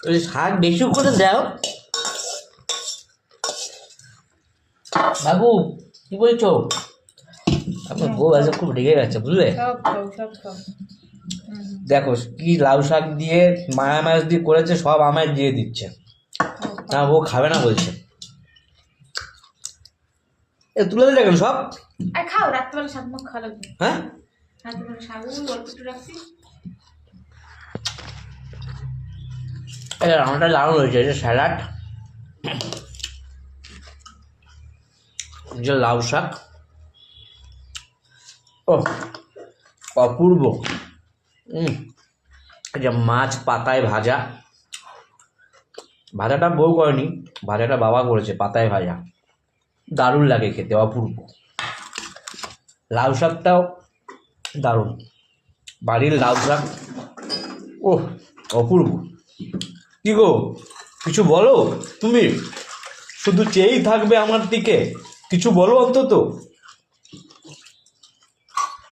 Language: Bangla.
ওই শাক বেশি করে দাও বাবু, কি বলছো? আপনার বউ আজকে খুব রেগে গেছে, বুঝলে? দেখো কি লাউ শাক দিয়ে মায়া মাছ দিয়ে করেছে, সব আমায় দিয়ে দিচ্ছে। না, বউ খাবে না বলছে। এ তুলে দিলে কেন সব? খাও, রাত্রেবেলা শাক মাখ খাওয়া লাগবে। হ্যাঁ, রাত্রেবেলা শাক অল্প একটু রাখছি। এই রান্নাটা দারুণ হয়েছে। এটা স্যালাড, যে লাউ শাক, ও অপূর্ব। এই যে মাছ পাতায় ভাজা, ভাজাটা বউ করেনি, ভাজাটা বাবা করেছে, পাতায় ভাজা, দারুণ লাগে খেতে, অপূর্ব। লাউ শাকটাও দারুণ, বাড়ির লাউ শাক, ও অপূর্ব। কি গো, কিছু বলো? তুমি শুধু চেয়েই থাকবে আমার দিকে, কিছু বলো অন্তত।